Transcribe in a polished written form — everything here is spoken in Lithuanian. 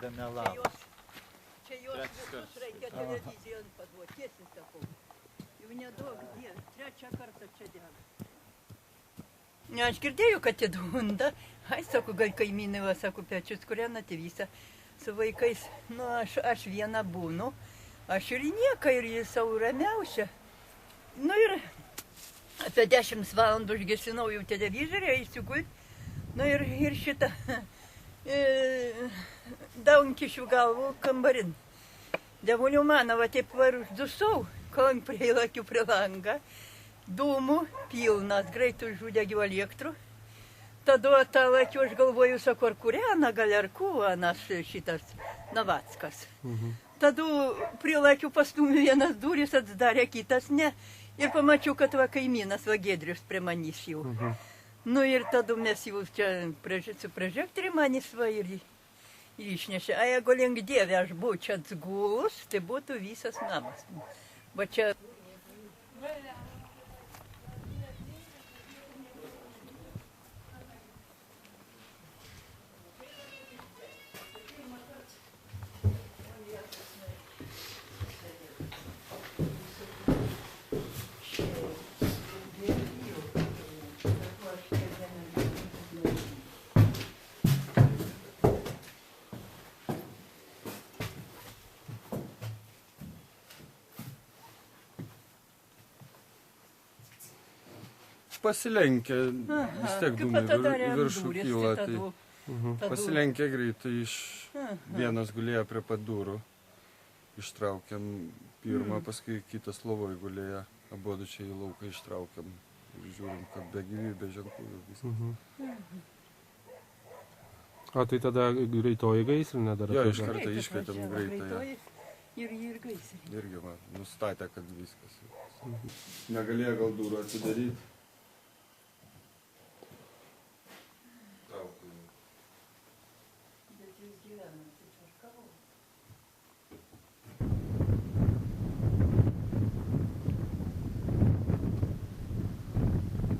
nebemelavo. Čia jos visus reikia televizijon paduoti, tiesiai sakau. Jau nedaug dienų, trečią kartą čia dega. Ne, aš girdėjau, kad įdunda. Ai, sako, gal kaimynai, va, sako, pečius kūrenate visą su vaikais. Nu, aš viena būnu. Aš ir nieka, ir jis savo ramiausia. Nu ir apie 10 valandų užgesinau jau televizorių, įsigult. Nu ir šitą daunkišių galvų kambarin. Devuliu mano, va taip varusdusau, kol prie lakių prie langą. Dūmų pilnas, greit užudegiu elektrų. Tada tą laikį aš galvoju, sako, ar kūrena, gal ar kuvanas šitas Navackas. Tada prie laikių pastūmė vienas duris, atsidarė kitas ne. Ir pamačiau, kad va kaimynas, va Giedrius prie manys jau. Nu ir tada mes jau čia su prožektoriu manys va ir išnešė. A jeigu link Dieve aš buvau čia atsigulus, tai būtų visas namas. Va čia... Pasilenkia, vis tiek dūmai viršų kyla, tai pasilenkia greitai vienas gulėjo prie pat durų, ištraukiam pirmą, paskui kitas lovoj gulėjo, abudu čia į lauką ištraukiam ir žiūrim, kad be gyvybės ženklų jau viskas. O tai tada greitoji gaisrinė dar? Jo, iš karto iškvietėm greitąją. Ir gaisrinė. Irgi man nustatė, kad viskas. Negalėjo gal durų atidaryti.